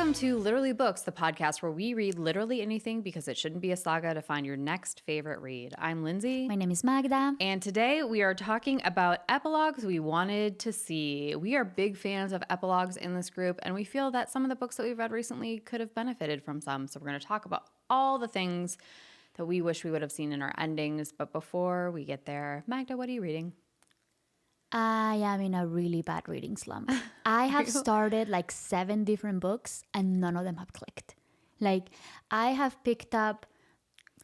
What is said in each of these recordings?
Welcome to Literally Books, the podcast where we read literally anything because it shouldn't be a saga to find your next favorite read. I'm Lindsay. My name is Magda. And today we are talking about epilogues we wanted to see. We are big fans of epilogues in this group, and we feel that some of the books that we've read recently could have benefited from some. So we're going to talk about all the things that we wish we would have seen in our endings. But before we get there, Magda, what are you reading? I am in a really bad reading slump. I have started like 7 different books and none of them have clicked. Like I have picked up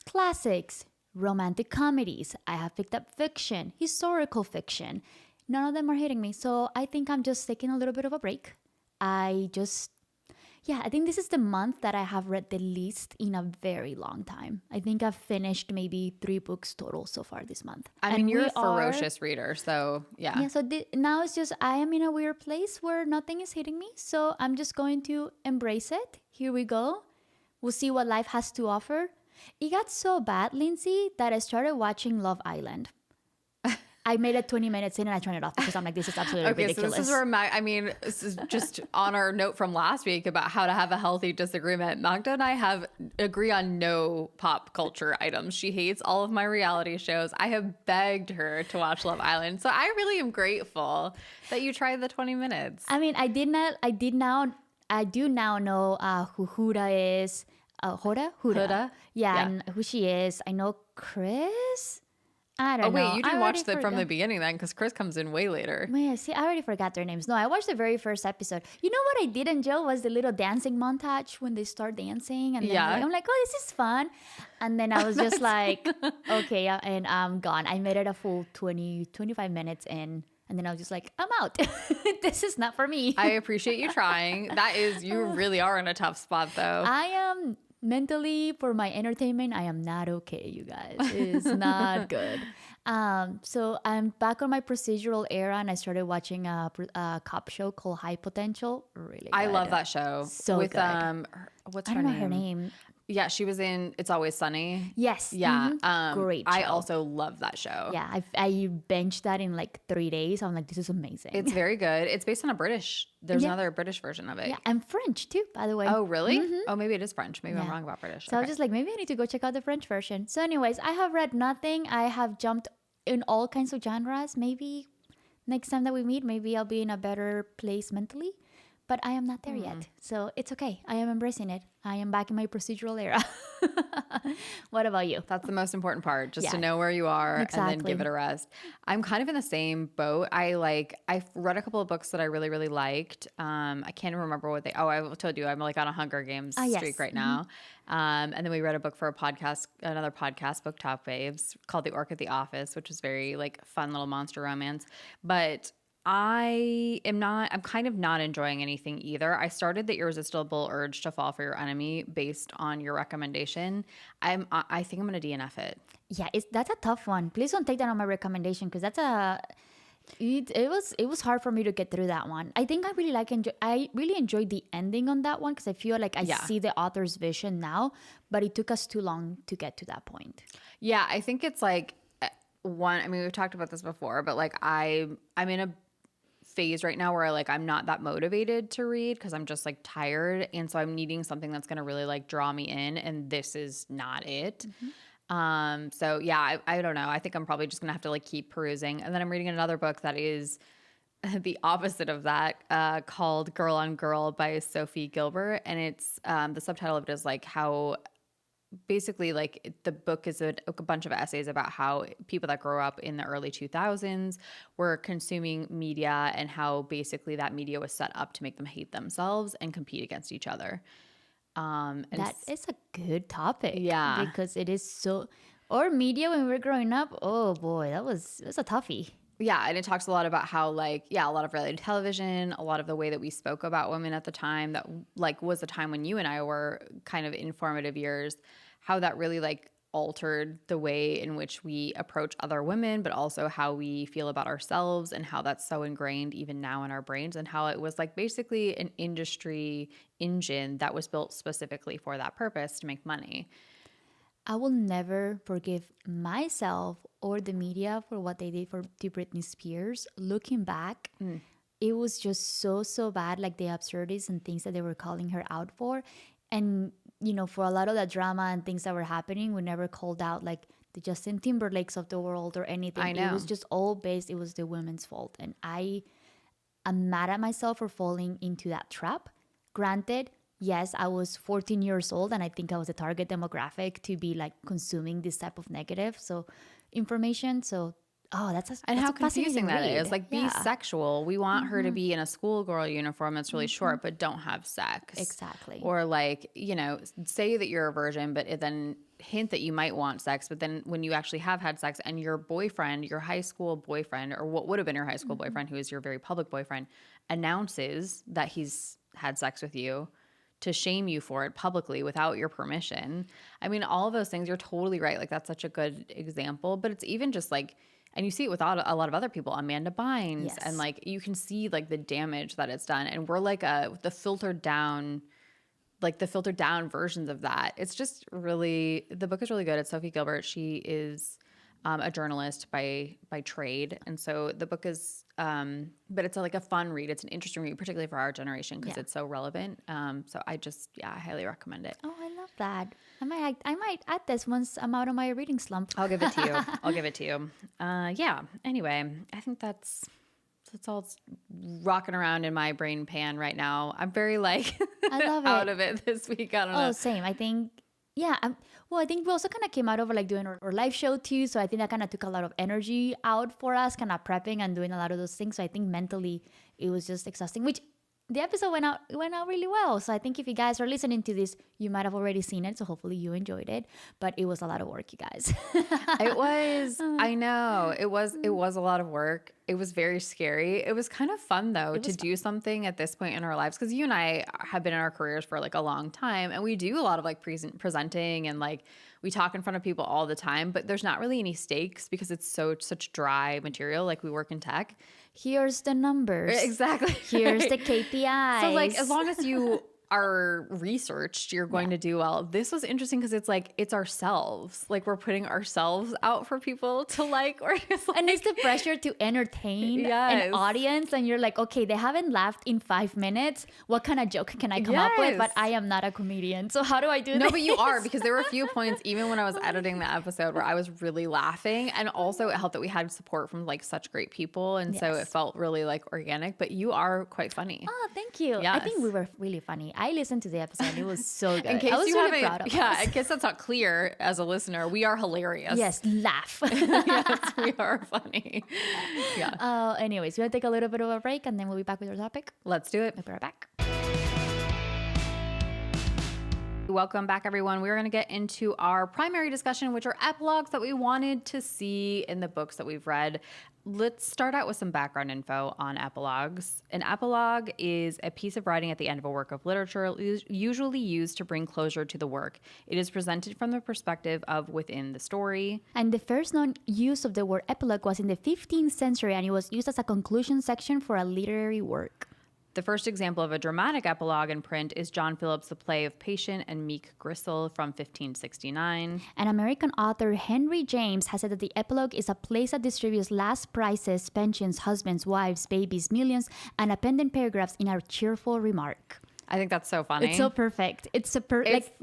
classics, romantic comedies. I have picked up fiction, historical fiction. None of them are hitting me. So I think I'm just taking a little bit of a break. I think this is the month that I have read the least in a very long time. I think I've finished maybe 3 books total so far this month. I mean, you're a ferocious reader, so yeah. Yeah, so now it's just I am in a weird place where nothing is hitting me. So I'm just going to embrace it. Here we go. We'll see what life has to offer. It got so bad, Lindsay, that I started watching Love Island. I made it 20 minutes in and I turned it off because I'm like, this is absolutely ridiculous. So this is where this is just on our note from last week about how to have a healthy disagreement. Magda and I agree on no pop culture items. She hates all of my reality shows. I have begged her to watch Love Island. So I really am grateful that you tried the 20 minutes. I mean, I do now know who Huda is. Huda. Yeah, and who she is. I know Chris. I don't know. Oh, wait, you didn't watch it from the beginning then because Chris comes in way later. Yeah, see, I already forgot their names. No, I watched the very first episode. You know what I did enjoy was the little dancing montage when they start dancing. And then I'm like, oh, this is fun. And then I was just like, okay, and I'm gone. I made it a full 25 minutes in. And then I was just like, I'm out. This is not for me. I appreciate you trying. You really are in a tough spot though. I am... Mentally, for my entertainment, I am not okay, you guys. It's not good. So I'm back on my procedural era, and I started watching a cop show called High Potential. Really good. I love that show. So with, good. What's I her don't name? know her name. Yeah, she was in It's Always Sunny. Yes. Yeah. Mm-hmm. Great show. I also love that show. Yeah, I binged that in like 3 days. I'm like, this is amazing. It's very good. It's based on there's another British version of it. Yeah, and French too, by the way. Oh, really? Mm-hmm. Oh, maybe it is French. Maybe I'm wrong about British. So I was just like, maybe I need to go check out the French version. So anyways, I have read nothing. I have jumped in all kinds of genres. Maybe next time that we meet, maybe I'll be in a better place mentally. But I am not there yet. So it's okay. I am embracing it. I am back in my procedural era. What about you? That's the most important part, just to know where you are and then give it a rest. I'm kind of in the same boat. I've read a couple of books that I really, really liked. I can't remember what I told you I'm like on a Hunger Games streak right now. And then we read a book for another podcast, Book Top Faves, called The Orc at the Office, which was very like fun little monster romance. But I'm kind of not enjoying anything either. I started The Irresistible Urge to Fall for Your Enemy based on your recommendation. I think I'm going to DNF it. Yeah, that's a tough one. Please don't take that on my recommendation because it was hard for me to get through that one. I think I really enjoyed the ending on that one because I feel like I see the author's vision now, but it took us too long to get to that point. Yeah, I think it's like we've talked about this before, but like I'm in a phase right now where I'm not that motivated to read because I'm just like tired, and so I'm needing something that's going to really like draw me in, and this is not it. So yeah, I don't know. I think I'm probably just gonna have to like keep perusing, and then I'm reading another book that is the opposite of that, called Girl on Girl by Sophie Gilbert, and it's the subtitle of it is like how basically like the book is a bunch of essays about how people that grow up in the early 2000s were consuming media and how basically that media was set up to make them hate themselves and compete against each other. And that is a good topic. Yeah. Because it is so, or media when we were growing up, oh boy, it was a toughie. Yeah, and it talks a lot about how a lot of reality television, a lot of the way that we spoke about women at the time that like was a time when you and I were kind of in formative years, how that really like altered the way in which we approach other women, but also how we feel about ourselves and how that's so ingrained even now in our brains, and how it was like basically an industry engine that was built specifically for that purpose, to make money. I will never forgive myself or the media for what they did to Britney Spears. Looking back, it was just so bad, like the absurdities and things that they were calling her out for. And, for a lot of the drama and things that were happening, we never called out like the Justin Timberlakes of the world or anything. I know. It was just all based, it was the women's fault. And I'm mad at myself for falling into that trap. Granted, yes, I was 14 years old and I think I was a target demographic to be like consuming this type of negative information. So, and how confusing that is. Like, be sexual. We want her to be in a schoolgirl uniform that's really short, but don't have sex. Exactly. Or like, say that you're a virgin, but then hint that you might want sex. But then when you actually have had sex and your boyfriend, your high school boyfriend, or what would have been your high school boyfriend, who is your very public boyfriend, announces that he's had sex with you, to shame you for it publicly without your permission. I mean, all of those things, you're totally right. Like, that's such a good example. But it's even just like, and you see it with a lot of other people, Amanda Bynes, Yes. and like you can see like the damage that it's done. And we're like the filtered down versions of that. It's just really, the book is really good. It's Sophie Gilbert. She is a journalist by trade, and so the book is, but it's like a fun read. It's an interesting read, particularly for our generation because it's so relevant. So I highly recommend it. Oh, I love that. I might add this once I'm out of my reading slump. I'll give it to you. Anyway, I think that's all rocking around in my brain pan right now. I'm very like I love out it. of it this week. I don't know. Oh, same. I think, yeah. I think we also kind of came out of like doing our live show too. So I think that kind of took a lot of energy out for us, kind of prepping and doing a lot of those things. So I think mentally it was just exhausting, which the episode went out really well. So I think if you guys are listening to this, you might have already seen it. So hopefully you enjoyed it. But it was a lot of work, you guys. It was, I know, it was a lot of work. It was very scary. It was kind of fun though to do something at this point in our lives, because you and I have been in our careers for like a long time, and we do a lot of like presenting, and like we talk in front of people all the time, but there's not really any stakes because it's such dry material. Like, we work in tech. Here's the numbers. Exactly. Here's the KPIs. So like, as long as you are researched, you're going to do well. This was interesting because it's like, it's ourselves. Like, we're putting ourselves out for people to like, or just like, and it's the pressure to entertain an audience. And you're like, okay, they haven't laughed in 5 minutes. What kind of joke can I come up with? But I am not a comedian. So how do I do this? No, but you are, because there were a few points, even when I was editing the episode, where I was really laughing. And also it helped that we had support from like such great people. And so it felt really like organic, but you are quite funny. Oh, thank you. Yes. I think we were really funny. I listened to the episode and it was so good. In case I was you really haven't, proud of us. in case that's not clear as a listener, we are hilarious. Yes, laugh. Yes, we are funny. Yeah. Anyways, we're going to take a little bit of a break and then we'll be back with our topic. Let's do it. We'll be right back. Welcome back, everyone. We're going to get into our primary discussion, which are epilogues that we wanted to see in the books that we've read. Let's start out with some background info on epilogues. An epilogue is a piece of writing at the end of a work of literature, usually used to bring closure to the work. It is presented from the perspective of within the story. And the first known use of the word epilogue was in the 15th century, and it was used as a conclusion section for a literary work. The first example of a dramatic epilogue in print is John Phillips' The Play of Patient and Meek Gristle from 1569. An American author, Henry James, has said that the epilogue is a place that distributes last prices, pensions, husbands, wives, babies, millions, and appended paragraphs in a cheerful remark. I think that's so funny. It's so perfect. It's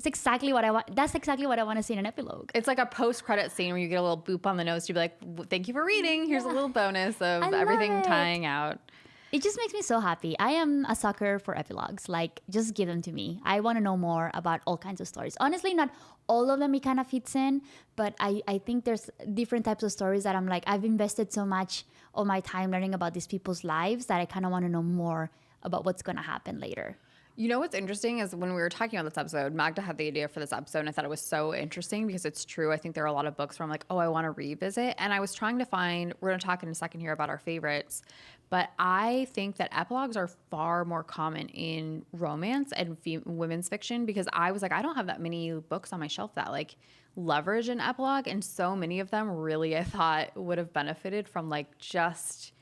exactly what I want. That's exactly what I want to see in an epilogue. It's like a post-credit scene where you get a little boop on the nose to be like, thank you for reading. Here's a little bonus of everything tying out. It just makes me so happy. I am a sucker for epilogues. Like, just give them to me. I want to know more about all kinds of stories. Honestly, not all of them it kind of fits in, but I think there's different types of stories that I'm like, I've invested so much of my time learning about these people's lives that I kind of want to know more about what's going to happen later. You know what's interesting is when we were talking about this episode, Magda had the idea for this episode, and I thought it was so interesting because it's true. I think there are a lot of books where I'm like, oh, I want to revisit. And I was trying to find, we're going to talk in a second here about our favorites, but I think that epilogues are far more common in romance and women's fiction, because I was like, I don't have that many books on my shelf that like leverage an epilogue. And so many of them really, I thought, would have benefited from like just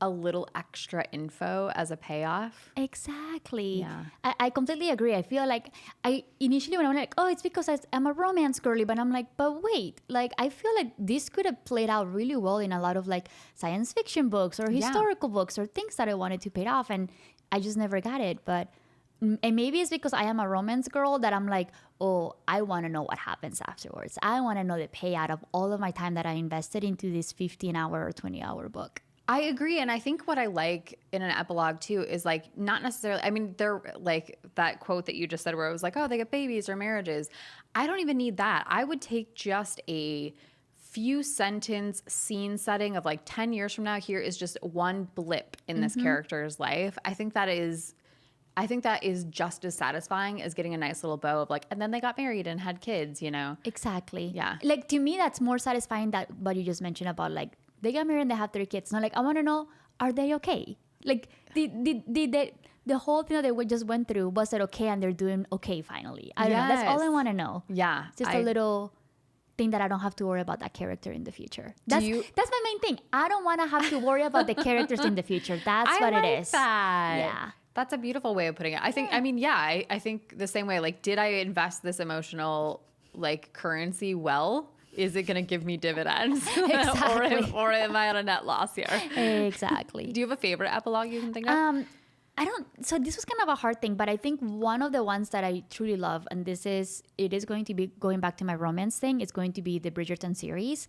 a little extra info as a payoff. Exactly. Yeah. I completely agree. I feel like I initially when I'm like, oh, it's because I'm a romance girly, but I'm like, but wait, like I feel like this could have played out really well in a lot of like science fiction books or historical books or things that I wanted to pay off, and I just never got it. But and maybe it's because I am a romance girl that I'm like, oh, I want to know what happens afterwards. I want to know the payout of all of my time that I invested into this 15-hour or 20-hour book. I agree. And I think what I like in an epilogue too is like not necessarily, I mean, they're like that quote that you just said where it was like, oh, they get babies or marriages. I don't even need that. I would take just a few sentence scene setting of like 10 years from now, here is just one blip in this character's life. I think that is just as satisfying as getting a nice little bow of like, and then they got married and had kids, you know? Exactly. Yeah. Like to me, that's more satisfying that what you just mentioned about like they got married and they have 3 kids. No, like I want to know, are they okay? Like the whole thing that they just went through, was it okay? And they're doing okay finally. I don't know. That's all I want to know. Yeah. It's just a little thing that I don't have to worry about that character in the future. That's my main thing. I don't want to have to worry about the characters in the future. That's what it is. That. Yeah. That's a beautiful way of putting it. I think, I think the same way, like, did I invest this emotional like currency well? Is it going to give me dividends? Exactly. or am I on a net loss here? Exactly. Do you have a favorite epilogue you can think of? I don't, so this was kind of a hard thing, but I think one of the ones that I truly love, and it is going to be going back to my romance thing, it's going to be the Bridgerton series.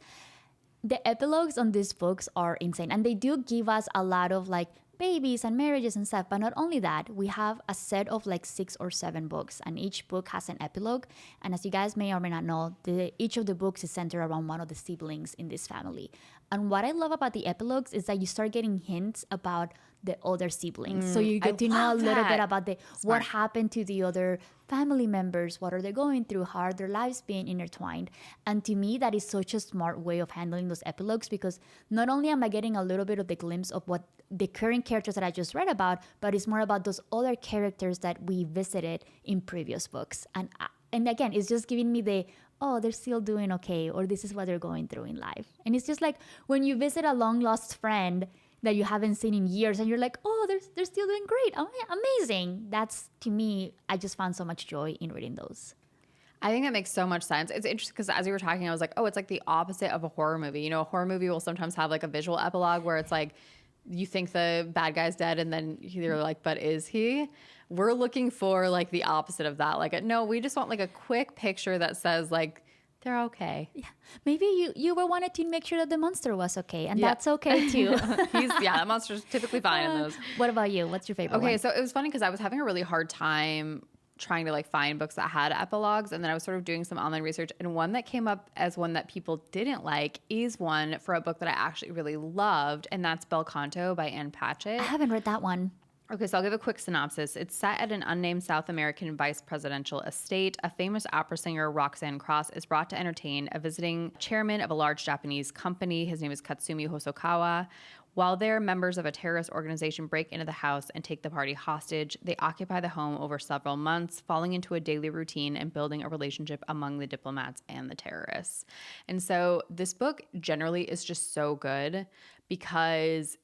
The epilogues on these books are insane, and they do give us a lot of like babies and marriages and stuff. But not only that, we have a set of like 6 or 7 books, and each book has an epilogue. And as you guys may or may not know, each of the books is centered around one of the siblings in this family. And what I love about the epilogues is that you start getting hints about the other siblings. So you get to know a little bit about what happened to the other family members, what are they going through, how are their lives being intertwined. And to me, that is such a smart way of handling those epilogues, because not only am I getting a little bit of the glimpse of what the current characters that I just read about, but it's more about those other characters that we visited in previous books. And again, it's just giving me oh, they're still doing okay, or this is what they're going through in life. And it's just like when you visit a long lost friend that you haven't seen in years, and you're like, oh, they're still doing great. Oh, yeah, amazing. That's, to me, I just found so much joy in reading those. I think that makes so much sense. It's interesting because as you were talking, I was like, oh, it's like the opposite of a horror movie. You know, a horror movie will sometimes have like a visual epilogue where it's like, you think the bad guy's dead, and then you're like, but is he? We're looking for like the opposite of that. Like, no, we just want like a quick picture that says like, they're okay. Yeah. Maybe you were wanted to make sure that the monster was okay, and that's okay too. That monster's typically fine in those. What about you? What's your favorite one? So it was funny because I was having a really hard time trying to like find books that had epilogues, and then I was sort of doing some online research, and one that came up as one that people didn't like is one for a book that I actually really loved, and that's Bel Canto by Ann Patchett. I haven't read that one. Okay, so I'll give a quick synopsis. It's set at an unnamed South American vice presidential estate. A famous opera singer, Roxanne Cross, is brought to entertain a visiting chairman of a large Japanese company. His name is Katsumi Hosokawa. While there, members of a terrorist organization break into the house and take the party hostage. They occupy the home over several months, falling into a daily routine and building a relationship among the diplomats and the terrorists. And so this book generally is just so good because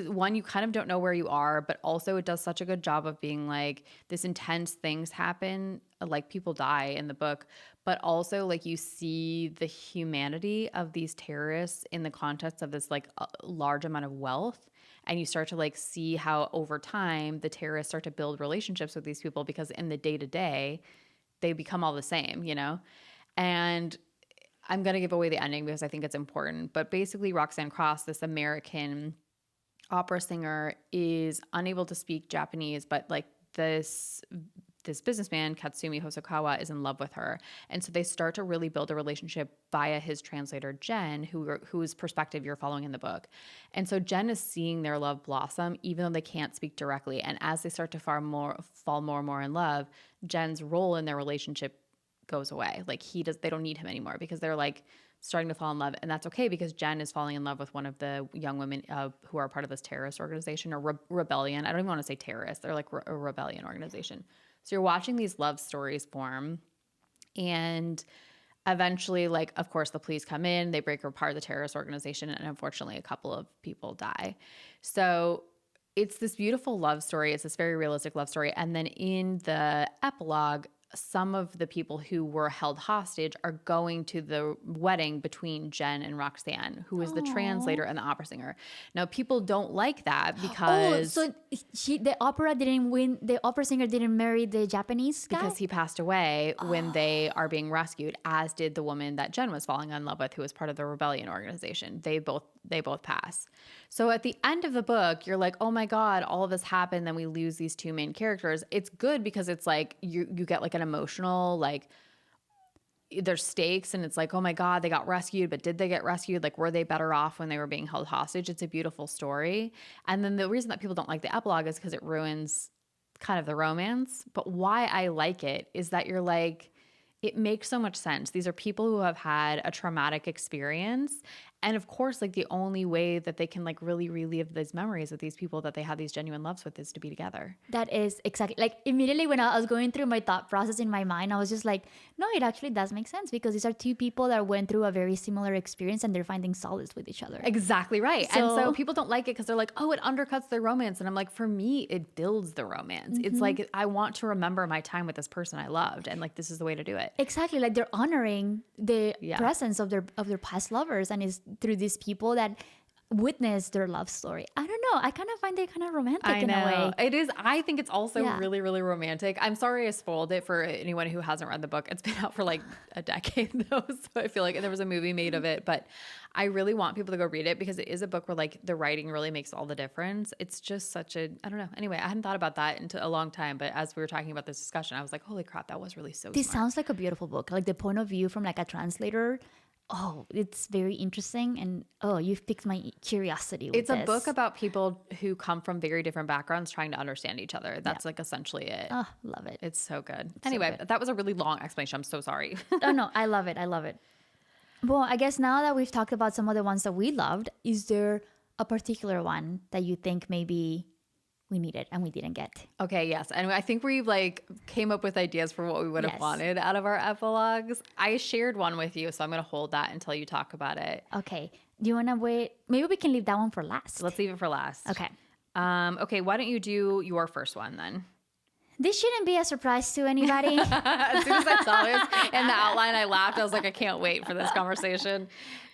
one, you kind of don't know where you are, but also it does such a good job of being like, this intense things happen, like people die in the book, but also like you see the humanity of these terrorists in the context of this like large amount of wealth. And you start to like see how over time the terrorists start to build relationships with these people, because in the day-to-day they become all the same, you know? And I'm going to give away the ending because I think it's important. But basically Roxanne Cross, this American opera singer, is unable to speak Japanese, but like this businessman, Katsumi Hosokawa, is in love with her. And so they start to really build a relationship via his translator, Jen, whose perspective you're following in the book. And so Jen is seeing their love blossom, even though they can't speak directly. And as they start to fall more and more in love, Jen's role in their relationship goes away. Like they don't need him anymore, because they're like starting to fall in love. And that's okay, because Jen is falling in love with one of the young women who are part of this terrorist organization or rebellion. I don't even want to say terrorist. They're like a rebellion organization. So you're watching these love stories form. And eventually, like, of course, the police come in, they break apart the terrorist organization, and unfortunately a couple of people die. So it's this beautiful love story. It's this very realistic love story. And then in the epilogue, some of the people who were held hostage are going to the wedding between Jen and Roxanne, who is the translator and the opera singer. Now, people don't like that because so the opera didn't win. The opera singer didn't marry the Japanese guy because he passed away when they are being rescued, as did the woman that Jen was falling in love with, who was part of the rebellion organization. They both pass. So at the end of the book, you're like, oh my God, all of this happened. Then we lose these two main characters. It's good because it's like you get like an emotional, like there's stakes, and it's like, oh my God, they got rescued, but did they get rescued? Like, were they better off when they were being held hostage? It's a beautiful story. And then the reason that people don't like the epilogue is because it ruins kind of the romance. But why I like it is that you're like, it makes so much sense. These are people who have had a traumatic experience. And of course, like the only way that they can like really relive these memories with these people that they have these genuine loves with is to be together. That is exactly like immediately when I was going through my thought process in my mind, I was just like, no, it actually does make sense because these are two people that went through a very similar experience and they're finding solace with each other. Exactly right. And so people don't like it because they're like, oh, it undercuts their romance. And I'm like, for me, it builds the romance. It's like, I want to remember my time with this person I loved. And like, this is the way to do it. Exactly. Like they're honoring the presence of their past lovers, and it's through these people that witness their love story. I don't know. I kind of find it kind of romantic in a way. It is. I think it's also really, really romantic. I'm sorry I spoiled it for anyone who hasn't read the book. It's been out for like a decade though. So I feel like there was a movie made of it, but I really want people to go read it because it is a book where like the writing really makes all the difference. It's just such a, I don't know. Anyway, I hadn't thought about that in a long time, but as we were talking about this discussion, I was like, holy crap, that was really so This smart. sounds like a beautiful book. Like the point of view from like a translator. Oh, it's very interesting. And you've piqued my curiosity with It's a this. book about people who come from very different backgrounds trying to understand each other. That's like essentially it. Oh, love it. It's so good. Anyway, that was a really long explanation. I'm so sorry. Oh, no, I love it. I love it. Well, I guess now that we've talked about some of the ones that we loved, is there a particular one that you think maybe we needed and we didn't get? Okay, yes. And I think we like came up with ideas for what we would have wanted out of our epilogues. I shared one with you, so I'm going to hold that until you talk about it. Okay. Do you want to wait? Maybe we can leave that one for last. Let's leave it for last. Okay. Okay, why don't you do your first one then? This shouldn't be a surprise to anybody. As soon as I saw this in the outline, I laughed. I was like, I can't wait for this conversation.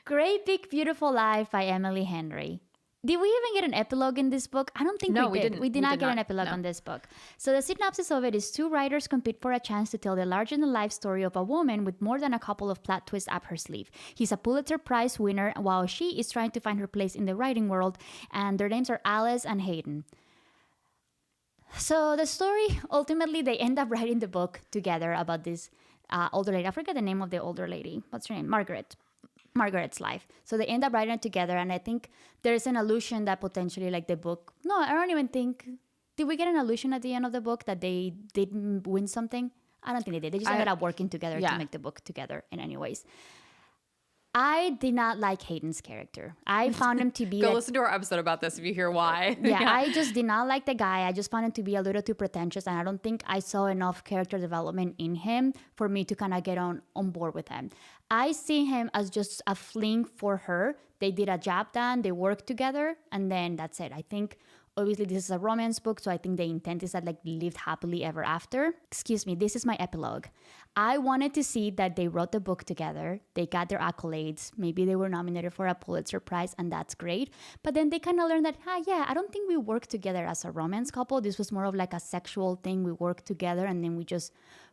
Great Big Beautiful Life by Emily Henry. Did we even get an epilogue in this book? I don't think we did. We did not get an epilogue on this book. So the synopsis of it is two writers compete for a chance to tell the larger-than-life story of a woman with more than a couple of plot twists up her sleeve. He's a Pulitzer Prize winner, while she is trying to find her place in the writing world, and their names are Alice and Hayden. So the story, ultimately, they end up writing the book together about this older lady. I forget the name of the older lady. What's her name? Margaret's life. So they end up writing it together, and I think there's an allusion that potentially like the book. No, I don't even think. Did we get an allusion at the end of the book that they did win something? I don't think they did. They just ended up working together to make the book together in any ways. I did not like Hayden's character. I found him to be... Go listen to our episode about this if you hear why. Yeah, I just did not like the guy. I just found him to be a little too pretentious, and I don't think I saw enough character development in him for me to kind of get on board with him. I see him as just a fling for her. They did a job done, they worked together, and then that's it. I think... Obviously, this is a romance book, so I think the intent is that like lived happily ever after. Excuse me, this is my epilogue. I wanted to see that they wrote the book together. They got their accolades. Maybe they were nominated for a Pulitzer Prize, and that's great. But then they kind of learned that, I don't think we worked together as a romance couple. This was more of like a sexual thing. We worked together, and then we just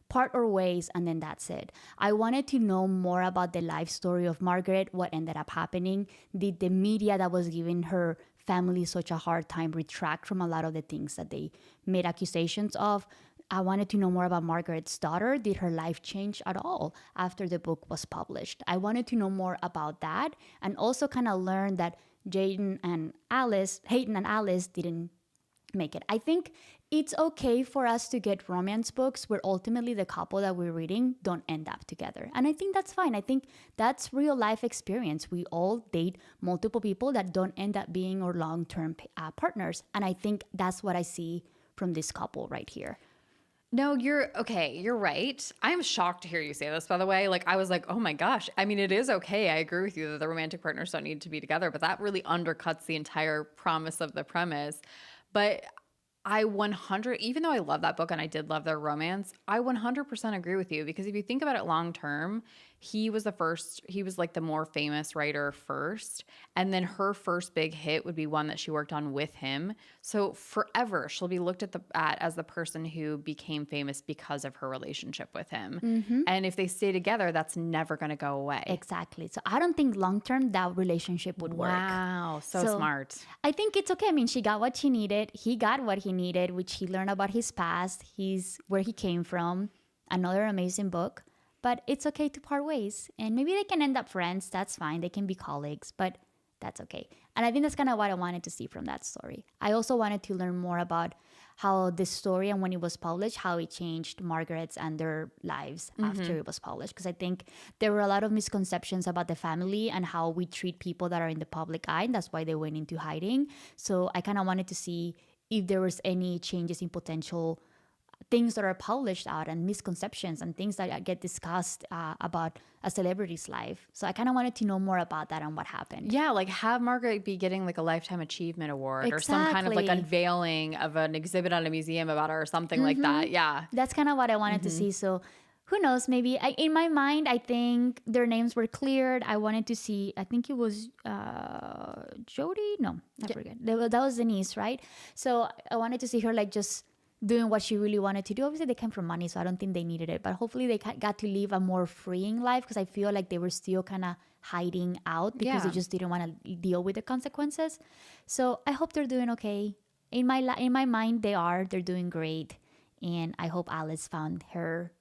part our ways, and then that's it. I wanted to know more about the life story of Margaret, what ended up happening. Did the media that was giving her family such a hard time retract from a lot of the things that they made accusations of? I wanted to know more about Margaret's daughter. Did her life change at all after the book was published? I wanted to know more about that, and also kind of learn that Hayden and Alice didn't make it. I think it's okay for us to get romance books where ultimately the couple that we're reading don't end up together. And I think that's fine. I think that's real life experience. We all date multiple people that don't end up being our long-term partners. And I think that's what I see from this couple right here. No, you're okay. You're right. I'm shocked to hear you say this, by the way. Like, I was like, oh my gosh. I mean, it is okay. I agree with you that the romantic partners don't need to be together, but that really undercuts the entire promise of the premise. But I 100, even though I love that book and I did love their romance, I 100% agree with you because if you think about it long term, he was like the more famous writer first. And then her first big hit would be one that she worked on with him. So forever she'll be looked at as the person who became famous because of her relationship with him. And if they stay together, that's never going to go away. Exactly. So I don't think long term that relationship would work. Wow, so smart. I think it's okay. I mean, she got what she needed. He got what he needed, which he learned about his past, where he came from. Another amazing book. But it's okay to part ways. And maybe they can end up friends. That's fine. They can be colleagues, but that's okay. And I think that's kind of what I wanted to see from that story. I also wanted to learn more about how the story and when it was published, how it changed Margaret's and their lives after it was published. Because I think there were a lot of misconceptions about the family and how we treat people that are in the public eye. And that's why they went into hiding. So I kind of wanted to see if there was any changes in potential things that are published out and misconceptions and things that get discussed about a celebrity's life. So I kind of wanted to know more about that and what happened. Yeah, like have Margaret be getting like a Lifetime Achievement Award or some kind of like unveiling of an exhibit at a museum about her or something like that. Yeah. That's kind of what I wanted to see. So who knows, maybe in my mind, I think their names were cleared. I wanted to see, I think it was Jodie. No, I forget. That was Denise, right? So I wanted to see her like just doing what she really wanted to do. Obviously, they came from money, so I don't think they needed it. But hopefully they got to live a more freeing life because I feel like they were still kind of hiding out because they just didn't want to deal with the consequences. So I hope they're doing okay. In my mind, they're doing great. And I hope Alice found her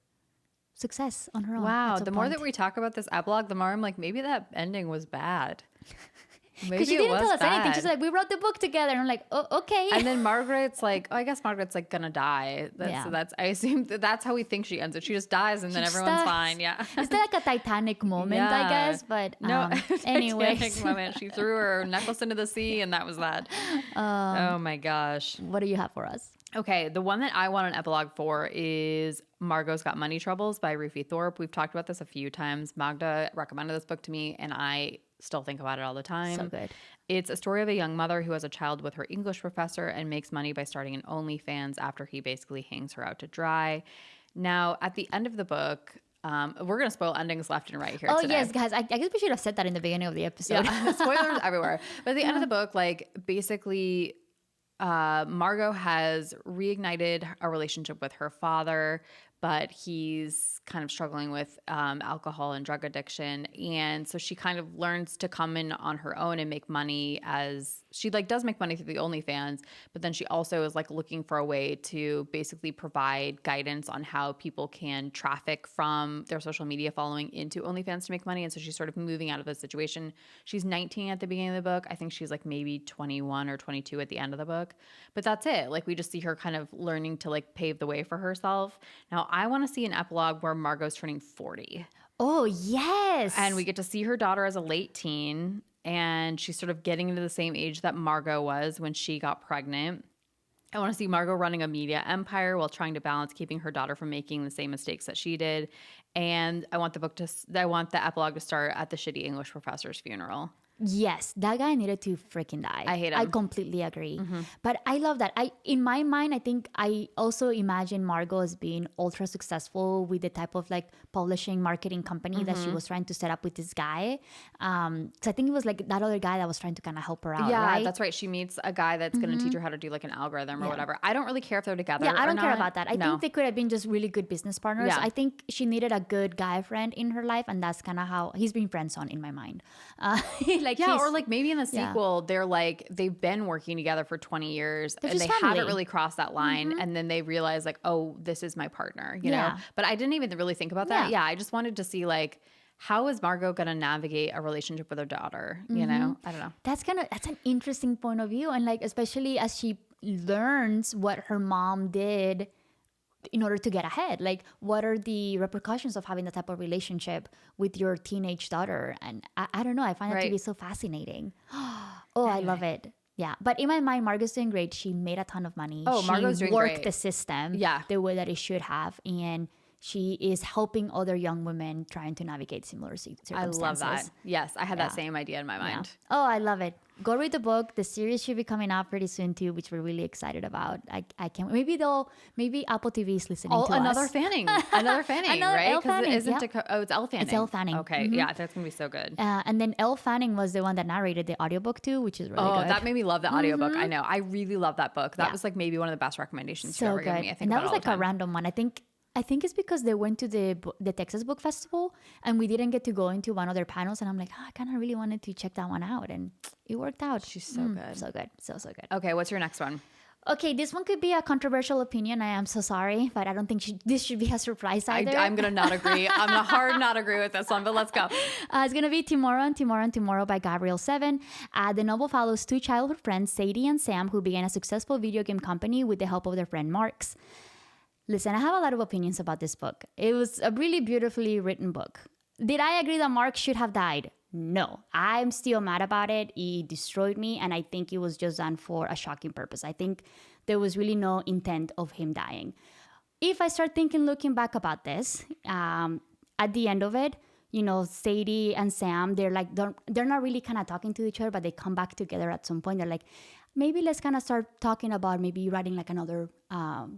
success on her own. Wow, the more that we talk about this epilogue, the more I'm like, maybe that ending was bad. Because she didn't tell us anything. She's like, we wrote the book together. And I'm like, oh, okay. And then Margaret's like, I guess Margaret's like gonna die. I assume that's how we think she ends it. She just dies and then everyone's fine. Yeah. It's like a Titanic moment, I guess. But no, anyways. Titanic moment. She threw her necklace into the sea and that was that. Oh my gosh. What do you have for us? Okay, the one that I want an epilogue for is Margo's Got Money Troubles by Rufi Thorpe. We've talked about this a few times. Magda recommended this book to me and I still think about it all the time. So good. It's a story of a young mother who has a child with her English professor and makes money by starting an OnlyFans after he basically hangs her out to dry. Now, at the end of the book, we're going to spoil endings left and right here today. Yes, guys. I guess we should have said that in the beginning of the episode. Yeah, spoilers everywhere. But at the end of the book, like basically Margo has reignited a relationship with her father, but he's kind of struggling with alcohol and drug addiction. And so she kind of learns to come in on her own and make money as she like does make money through the OnlyFans, but then she also is like looking for a way to basically provide guidance on how people can traffic from their social media following into OnlyFans to make money. And so she's sort of moving out of the situation. She's 19 at the beginning of the book. I think she's like maybe 21 or 22 at the end of the book. But that's it. Like we just see her kind of learning to like pave the way for herself. Now I want to see an epilogue where Margo's turning 40. Oh, yes. And we get to see her daughter as a late teen. And she's sort of getting into the same age that Margo was when she got pregnant. I want to see Margo running a media empire while trying to balance keeping her daughter from making the same mistakes that she did. And I want the epilogue to start at the shitty English professor's funeral. Yes, that guy needed to freaking die. I hate him. I completely agree. But I love that. In my mind, I think I also imagine Margo as being ultra successful with the type of like publishing marketing company that she was trying to set up with this guy. So I think it was like that other guy that was trying to kind of help her out. Yeah, right? That's right. She meets a guy that's going to teach her how to do like an algorithm or whatever. I don't really care if they're together. Yeah, I don't or care not. about that. I think they could have been just really good business partners. Yeah. I think she needed a good guy friend in her life, and that's kind of how he's being friend-zoned in my mind. Or like maybe in the sequel, they're like they've been working together for 20 years and they haven't really crossed that line, and then they realize like, oh, this is my partner, you know. But I didn't even really think about that. Yeah, I just wanted to see like, how is Margo going to navigate a relationship with her daughter? You know, I don't know. That's an interesting point of view, and like especially as she learns what her mom did in order to get ahead. Like, what are the repercussions of having that type of relationship with your teenage daughter? And I don't know. I find it to be so fascinating. Oh, I love it. Yeah, but in my mind, Margo's doing great. She made a ton of money. Oh, Margo's doing worked great. the system Yeah. the way that it should have, and she is helping other young women trying to navigate similar circumstances. I love that. Yes, I had that same idea in my mind. Yeah. Oh, I love it. Go read the book. The series should be coming out pretty soon too, which we're really excited about. I can't. Maybe Apple TV is listening to another us. Fanning, another Fanning, Another right? Elle Fanning, It isn't. yep. It's Elle Fanning. It's Elle Fanning. Okay, yeah, that's gonna be so good. And then Elle Fanning was the one that narrated the audiobook too, which is really good. That made me love the audiobook. I know. I really love that book. That was like maybe one of the best recommendations you've So ever given good. me. I think And that about was it all like the a time. random one. I think it's because they went to the Texas Book Festival and we didn't get to go into one of their panels. And I'm like, I kind of really wanted to check that one out. And it worked out. She's so good. So good. So good. Okay, what's your next one? Okay, this one could be a controversial opinion. I am so sorry, but I don't think this should be a surprise either. I'm going to not agree. I'm going to hard not agree with this one, but let's go. It's going to be Tomorrow by Gabrielle Zevin. The novel follows two childhood friends, Sadie and Sam, who began a successful video game company with the help of their friend Marx. Listen, I have a lot of opinions about this book. It was a really beautifully written book. Did I agree that Mark should have died? No. I'm still mad about it. He destroyed me, and I think it was just done for a shocking purpose. I think there was really no intent of him dying. If I start looking back about this, at the end of it, Sadie and Sam, they're not really kind of talking to each other, but they come back together at some point. They're like, maybe let's kind of start talking about maybe writing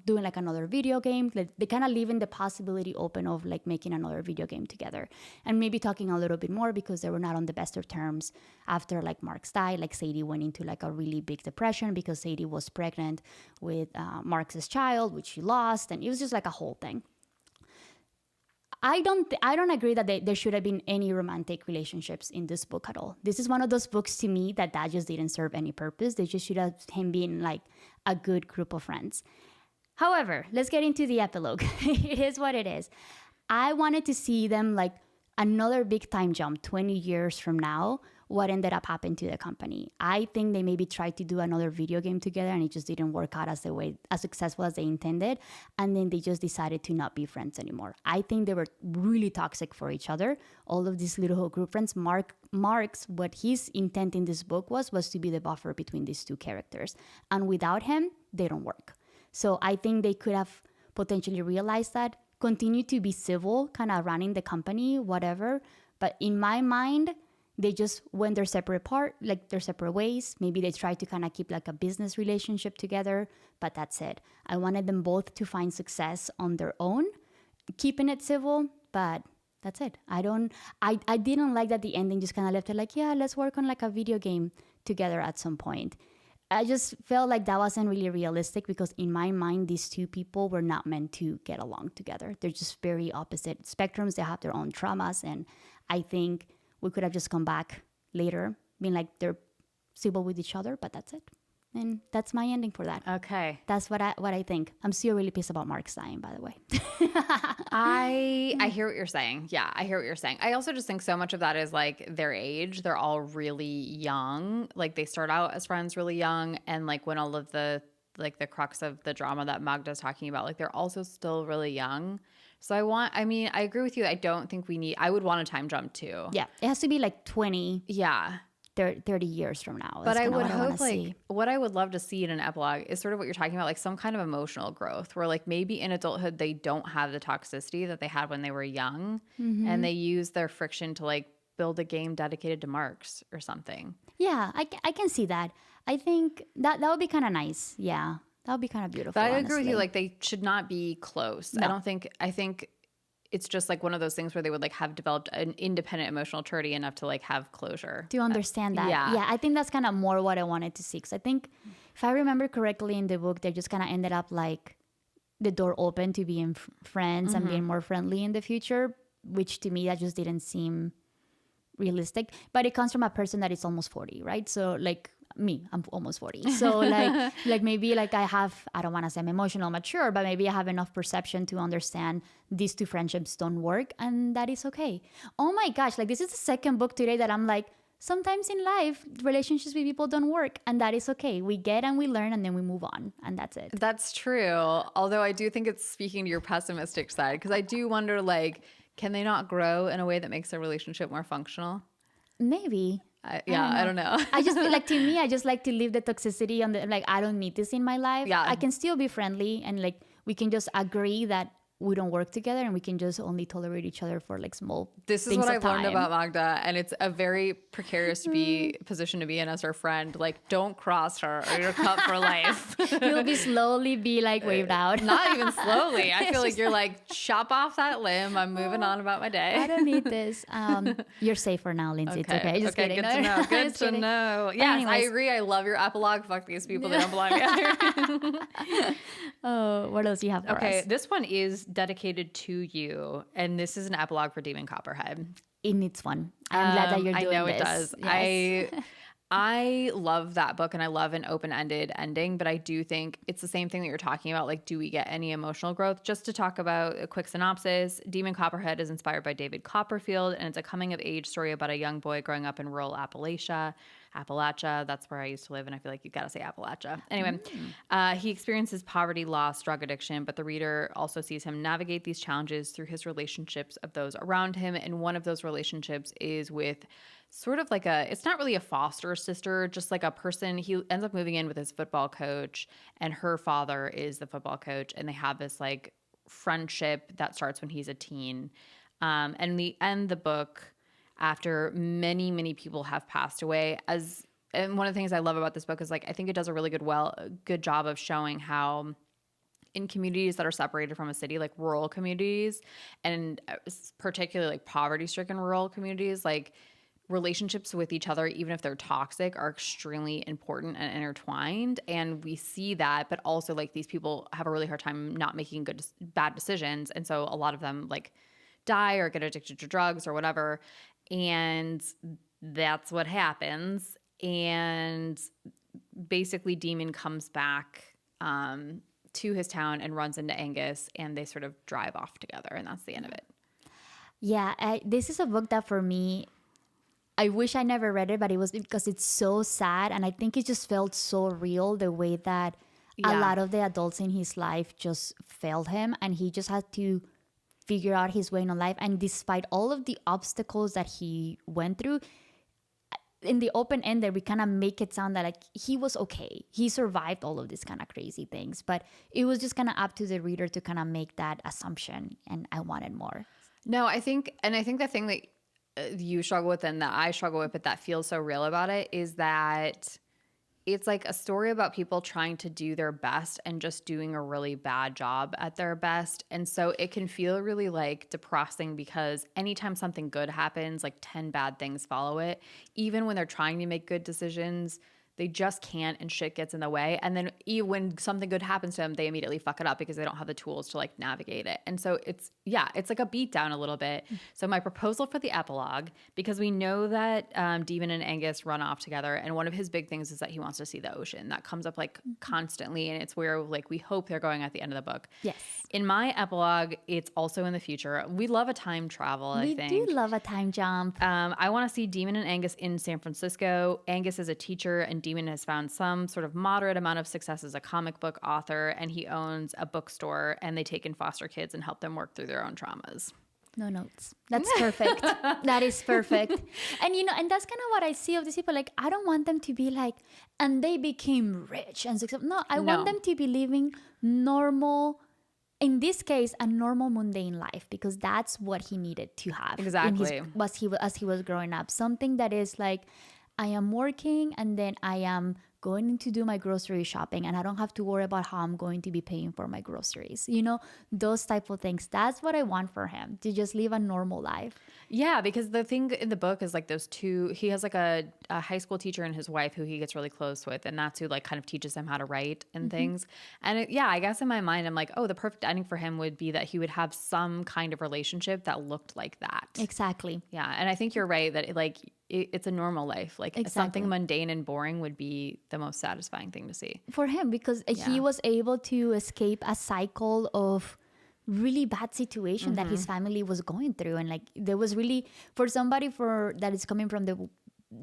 doing like another video game. They kind of leaving the possibility open of like making another video game together, and maybe talking a little bit more because they were not on the best of terms after like Mark's died. Like Sadie went into like a really big depression because Sadie was pregnant with Mark's child, which she lost, and it was just like a whole thing. I don't agree that there should have been any romantic relationships in this book at all. This is one of those books to me that just didn't serve any purpose. They just should have him being like a good group of friends. However, let's get into the epilogue. It is what it is. I wanted to see them like another big time jump 20 years from now, what ended up happening to the company. I think they maybe tried to do another video game together and it just didn't work out as successful as they intended. And then they just decided to not be friends anymore. I think they were really toxic for each other. All of these little group friends. Mark's, what his intent in this book was to be the buffer between these two characters. And without him, they don't work. So I think they could have potentially realized that, continue to be civil, kind of running the company, whatever. But in my mind, they just went their separate ways. Maybe they tried to kind of keep like a business relationship together, but that's it. I wanted them both to find success on their own, keeping it civil, but that's it. I didn't like that the ending just kind of left it like, yeah, let's work on like a video game together at some point. I just felt like that wasn't really realistic because in my mind, these two people were not meant to get along together. They're just very opposite spectrums. They have their own traumas. And I think we could have just come back later, being like they're civil with each other, but that's it. And that's my ending for that. Okay. That's what I think. I'm still really pissed about Mark's dying, by the way. I hear what you're saying. Yeah, I hear what you're saying. I also just think so much of that is like their age. They're all really young. Like they start out as friends really young. And like when all of the crux of the drama that Magda's talking about, like they're also still really young. So I agree with you. I would want a time jump too. Yeah. It has to be like 20. Yeah. 30 years from now. But I would hope what I would love to see in an epilogue is sort of what you're talking about, like some kind of emotional growth where like maybe in adulthood they don't have the toxicity that they had when they were young and they use their friction to like build a game dedicated to Marx or something. Yeah, I can see that. I think that would be kind of nice. Yeah, that would be kind of beautiful. But I agree with you. Like they should not be close. No. I think it's just like one of those things where they would like have developed an independent emotional maturity enough to like have closure. To understand that. Yeah, I think that's kind of more what I wanted to see. Because I think if I remember correctly in the book, they just kind of ended up like the door open to being friends and being more friendly in the future, which to me, that just didn't seem realistic. But it comes from a person that is almost 40, right? So like me, I'm almost 40. So like maybe like I don't want to say I'm emotional mature, but maybe I have enough perception to understand these two friendships don't work and that is okay. Oh my gosh, like this is the second book today that I'm like, sometimes in life, relationships with people don't work and that is okay. We get and we learn and then we move on and that's it. That's true. Although I do think it's speaking to your pessimistic side because I do wonder like, can they not grow in a way that makes their relationship more functional? Maybe. I don't know. I just feel like, to me, I just like to leave the toxicity on the, like, I don't need this in my life. Yeah. I can still be friendly, and like we can just agree that we don't work together, and we can just only tolerate each other for like small This is things what of I've learned time. about Magda, and it's a very precarious position to be in as her friend. Like, don't cross her or you're cut for life. You'll be slowly be like waved out. Not even slowly. I feel like you're like, chop off that limb. I'm moving on about my day. I don't need this. You're safe for now, Lindsay. It's okay. Just kidding. Good to know. I'm Good just to kidding. know. Yes, I Anyways. agree. I love your epilogue. Fuck these people. They don't belong together. Oh, what else do you have for Okay, us? this one is dedicated to you, and this is an epilogue for Demon Copperhead. It needs one. I'm glad that you're doing this. I know it does. Yes. I love that book, and I love an open-ended ending, but I do think it's the same thing that you're talking about. Like, do we get any emotional growth? Just to talk about a quick synopsis, Demon Copperhead is inspired by David Copperfield, and it's a coming-of-age story about a young boy growing up in rural Appalachia. That's where I used to live, and I feel like you got to say Appalachia. Anyway, he experiences poverty, loss, drug addiction, but the reader also sees him navigate these challenges through his relationships of those around him, and one of those relationships is with sort of like it's not really a foster sister, just like a person. He ends up moving in with his football coach, and her father is the football coach, and they have this like friendship that starts when he's a teen. And we end the book after many, many people have passed away. And one of the things I love about this book is like, I think it does a really good job of showing how in communities that are separated from a city, like rural communities, and particularly like poverty-stricken rural communities, like relationships with each other, even if they're toxic, are extremely important and intertwined. And we see that, but also like these people have a really hard time not making bad decisions. And so a lot of them like die or get addicted to drugs or whatever. And that's what happens. And basically Demon comes back to his town and runs into Angus, and they sort of drive off together, and that's the end of it. Yeah, this is a book that for me, I wish I never read it, but it was because it's so sad, and I think it just felt so real, the way that a lot of the adults in his life just failed him, and he just had to figure out his way in life. And despite all of the obstacles that he went through, in the open end there, we kind of make it sound that like he was okay. He survived all of these kind of crazy things, but it was just kind of up to the reader to kind of make that assumption, and I wanted more. No, I think the thing that you struggle with and that I struggle with, but that feels so real about it, is that it's like a story about people trying to do their best and just doing a really bad job at their best. And so it can feel really like depressing, because anytime something good happens, like 10 bad things follow it. Even when they're trying to make good decisions, they just can't, and shit gets in the way. And then when something good happens to them, they immediately fuck it up because they don't have the tools to like navigate it. And so it's like a beat down a little bit. So my proposal for the epilogue, because we know that Demon and Angus run off together, and one of his big things is that he wants to see the ocean. That comes up like constantly, and it's where like we hope they're going at the end of the book. Yes. In my epilogue, it's also in the future. We love a time travel, I think. We do love a time jump. I want to see Demon and Angus in San Francisco. Angus is a teacher, and Demon has found some sort of moderate amount of success as a comic book author, and he owns a bookstore, and they take in foster kids and help them work through their own traumas. No notes. That's perfect. That is perfect. And and that's kind of what I see of these people. Like, I don't want them to be like, and they became rich and successful. No, I want them to be living normal, in this case, a normal mundane life, because that's what he needed to have. Exactly. As he was growing up. Something that is like, I am working, and then I am going to do my grocery shopping, and I don't have to worry about how I'm going to be paying for my groceries. Those type of things. That's what I want for him, to just live a normal life. Yeah, because the thing in the book is like those two, he has like a high school teacher and his wife who he gets really close with, and that's who like kind of teaches him how to write and things. And I guess in my mind, I'm like, oh, the perfect ending for him would be that he would have some kind of relationship that looked like that. Exactly. Yeah, and I think you're right that it's a normal life. Like something mundane and boring would be the most satisfying thing to see. For him, because he was able to escape a cycle of really bad situation that his family was going through. And like, there was really, for somebody that is coming from the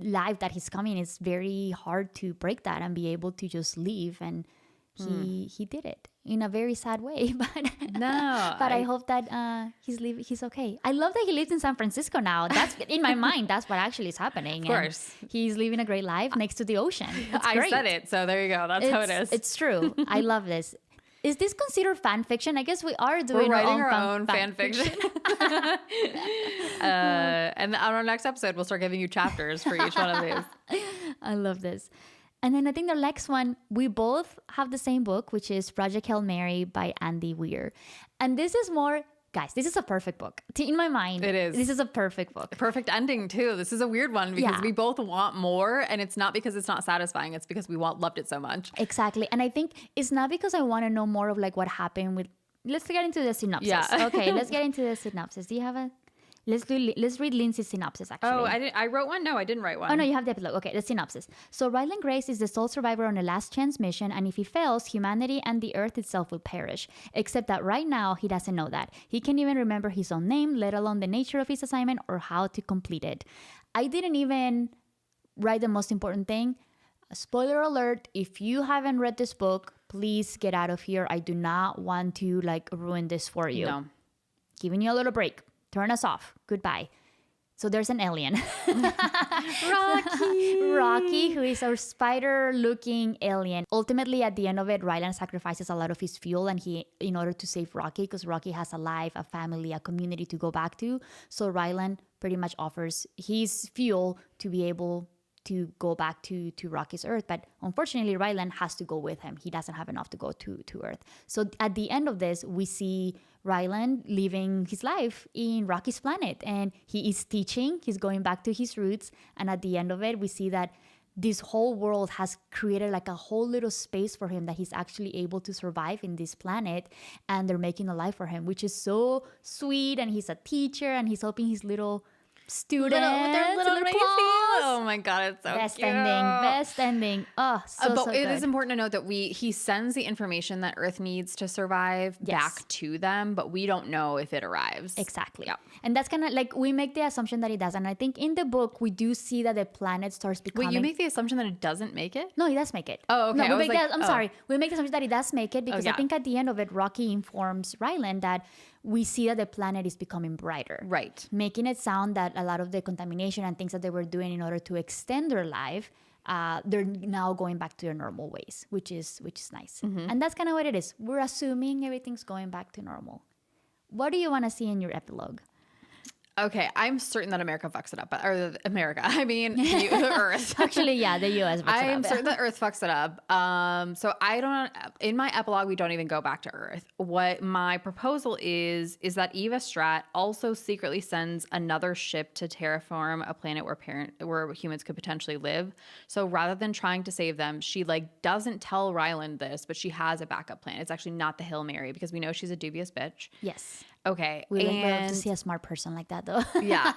life that he's coming, it's very hard to break that and be able to just leave and he did it in a very sad way. But No, but I hope that he's okay. I love that he lives in San Francisco now. That's in my mind. That's what actually is happening. Of course. And he's living a great life next to the ocean. That's I great. said it, so there you go. That's how it is. It's true. I love this. Is this considered fan fiction? I guess we are doing We're writing our own fan fiction. And on our next episode, we'll start giving you chapters for each one of these. I love this. And then I think the next one, we both have the same book, which is Project Hail Mary by Andy Weir. And this is more, guys, this is a perfect book. In my mind, It is. This is a perfect book. Perfect ending, too. This is a weird one because Yeah. we both want more, and it's not because it's not satisfying. It's because we loved it so much. Exactly. And I think it's not because I want to know more of like what happened with, let's get into the synopsis. Yeah. Okay, let's get into the synopsis. Do you have a, let's read Lindsay's synopsis actually. Oh, I wrote one? No, I didn't write one. Oh, no, you have the epilogue. Okay, the synopsis. So Ryland Grace is the sole survivor on a last chance mission, and if he fails, humanity and the Earth itself will perish. Except that right now, he doesn't know that. He can't even remember his own name, let alone the nature of his assignment or how to complete it. I didn't even write the most important thing. Spoiler alert, if you haven't read this book, please get out of here. I do not want to like ruin this for you. No. Giving you a little break. Turn us off. Goodbye. So there's an alien. Rocky, who is a spider-looking alien. Ultimately, at the end of it, Ryland sacrifices a lot of his fuel and in order to save Rocky, because Rocky has a life, a family, a community to go back to. So Ryland pretty much offers his fuel to be able to go back to Rocky's Earth. But unfortunately, Ryland has to go with him. He doesn't have enough to go to Earth. So at the end of this, we see Ryland living his life in Rocky's planet. And he is teaching. He's going back to his roots. And at the end of it, we see that this whole world has created like a whole little space for him that he's actually able to survive in this planet. And they're making a life for him, which is so sweet. And he's a teacher and he's helping his little students. Little claws. Oh my God, it's so Best cute. ending. Oh, so But so it good. is important to note that he sends the information that Earth needs to survive back to them, but we don't know if it arrives. Exactly. Yeah. And that's kind of like, we make the assumption that it does. And I think in the book, we do see that the planet starts becoming... Wait, you make the assumption that it doesn't make it? No, it does make it. Oh, okay. No, I was I'm sorry. We make the assumption that it does make it because yeah. I think at the end of it, Rocky informs Ryland that we see that the planet is becoming brighter. Right. Making it sound that a lot of the contamination and things that they were doing in order to extend their life, they're now going back to their normal ways, which is nice. Mm-hmm. And that's kind of what it is. We're assuming everything's going back to normal. What do you want to see in your epilogue? Okay, I'm certain that America fucks it up, or America. I mean, the Earth. Actually, yeah, the U.S. I'm certain that Earth fucks it up. So I don't. In my epilogue, we don't even go back to Earth. What my proposal is that Eva Stratt also secretly sends another ship to terraform a planet where humans could potentially live. So rather than trying to save them, she like doesn't tell Ryland this, but she has a backup plan. It's actually not the Hail Mary because we know she's a dubious bitch. Yes. Okay, We love to see a smart person like that, though. Yeah.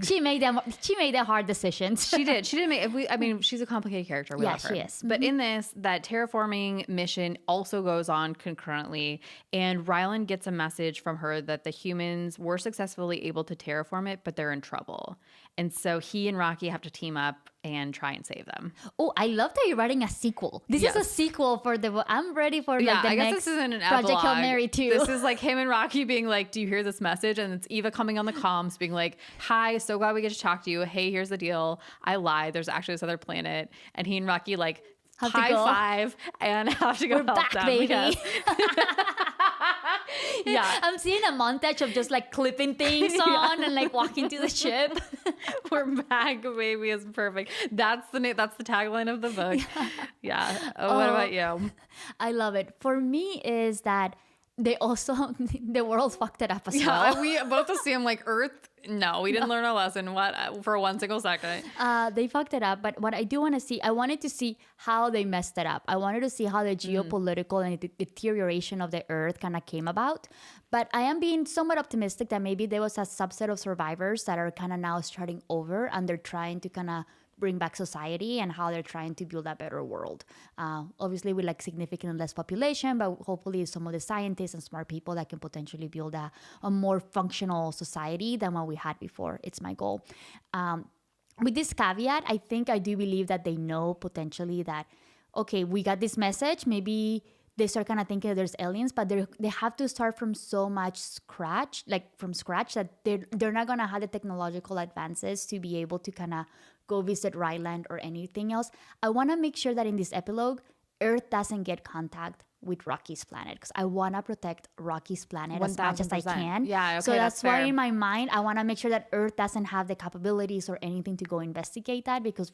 She made the hard decisions. She did make. I mean, she's a complicated character. We love her. she is. But in this, that terraforming mission also goes on concurrently, and Ryland gets a message from her that the humans were successfully able to terraform it, but they're in trouble, and so he and Rocky have to team up and try and save them. Oh, I love that you're writing a sequel. This is a sequel for the book. I'm ready for like the I guess next this isn't an Project epilogue. Hail Mary 2. This is like him and Rocky being like, "Do you hear this message?" And it's Eva coming on the comms, being like, "Hi, so glad we get to talk to you. Hey, here's the deal. I lied. There's actually this other planet." And he and Rocky like Have to high go. five and have to go We're help back, them. baby. Yes. Yeah. I'm seeing a montage of just like clipping things on and like walking to the ship. We're back, baby is perfect. That's the tagline of the book. Yeah. What about you? I love it. For me is that they also, the world fucked it up as well. Yeah, we both assume like Earth. No, we didn't learn a lesson. What for one single second? They fucked it up. But what I do want to see, I wanted to see how they messed it up. I wanted to see how the geopolitical and the deterioration of the Earth kind of came about. But I am being somewhat optimistic that maybe there was a subset of survivors that are kind of now starting over and they're trying to kind of bring back society and how they're trying to build a better world. Obviously with like significantly less population, but hopefully some of the scientists and smart people that can potentially build a more functional society than what we had before. It's my goal. With this caveat, I think I do believe that they know potentially that okay, we got this message. Maybe they start kind of thinking that there's aliens, but they have to start from so much scratch that they're not gonna have the technological advances to be able to kind of go visit Ryland or anything else. I want to make sure that in this epilogue, Earth doesn't get contact with Rocky's planet, because I want to protect Rocky's planet as much as I 1000%. can. Yeah, okay, so that's why fair. in my mind, I want to make sure that Earth doesn't have the capabilities or anything to go investigate that, because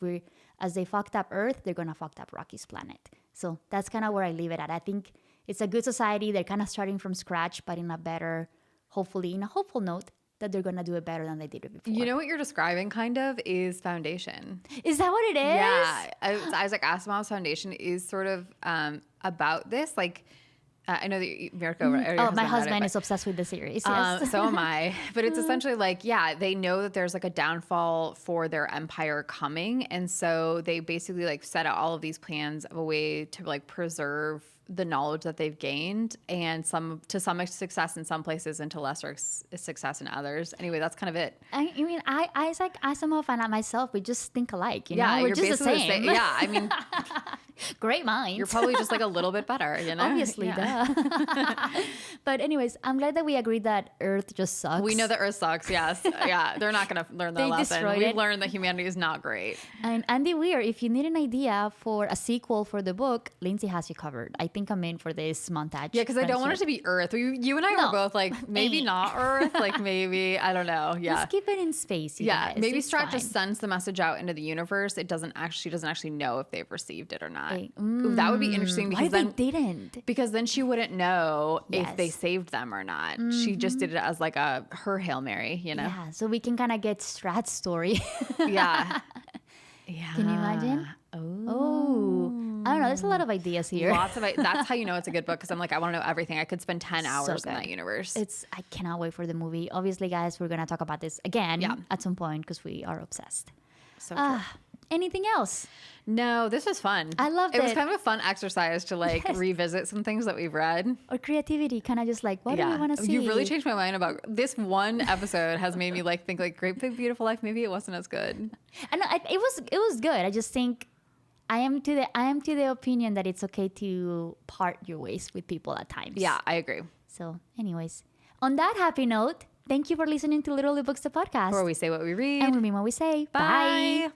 as they fucked up Earth, they're going to fuck up Rocky's planet. So that's kind of where I leave it at. I think it's a good society. They're kind of starting from scratch, but in a hopeful note, that they're going to do it better than they did it before. You know what you're describing kind of is Foundation. Is that what it is? Yeah. Isaac Asimov's Foundation is sort of about this. Like, I know that Mirko. My husband is obsessed with the series. Yes. So am I. But it's essentially like, yeah, they know that there's like a downfall for their empire coming. And so they basically like set out all of these plans of a way to like preserve the knowledge that they've gained, and to some success in some places and to lesser success in others. Anyway, that's kind of it. I mean, Isaac Asimov and I myself, we just think alike. You know, Yeah, we're you're just the basically same. Yeah, I mean, great minds. you're probably just like a little bit better, you know? Obviously, Yeah. duh. But anyways, I'm glad that we agreed that Earth just sucks. We know that Earth sucks, yes. Yeah, they're not going to learn their They lesson. destroyed We've it. learned that humanity is not great. And Andy Weir, if you need an idea for a sequel for the book, Lindsay has you covered. I think I'm in for this montage. Yeah, because I don't want it to be Earth. You and I No. were both like, maybe not Earth, like maybe, I don't know. Yeah. Just keep it in space. You Yeah, guys. maybe It's Strat fine. just sends the message out into the universe. She doesn't actually know if they've received it or not. Hey, Ooh, that would be interesting Why because they then didn't? because then she wouldn't know if they Yes. saved them or not. She just did it as like her Hail Mary, you know? Yeah, so we can kind of get Strat's story. Yeah. Yeah. Can you imagine? Oh, I don't know. There's a lot of ideas here. That's how you know it's a good book, because I'm like, I want to know everything. I could spend 10 hours in good. that universe. I cannot wait for the movie. Obviously, guys, we're gonna talk about this again Yeah. at some point because we are obsessed. So true. Anything else? No, this was fun. I loved it. It was it. kind of a fun exercise to like revisit some things that we've read. Or creativity? Kind of just like, what do we want to see? You really changed my mind about this one episode. Has made me like think like Great Big Beautiful Life. Maybe it wasn't as good. I know it was good. I just think I am to the opinion that it's okay to part your ways with people at times. Yeah, I agree. So, anyways, on that happy note, thank you for listening to Literally Books, the podcast. Where we say what we read. And we mean what we say. Bye. Bye.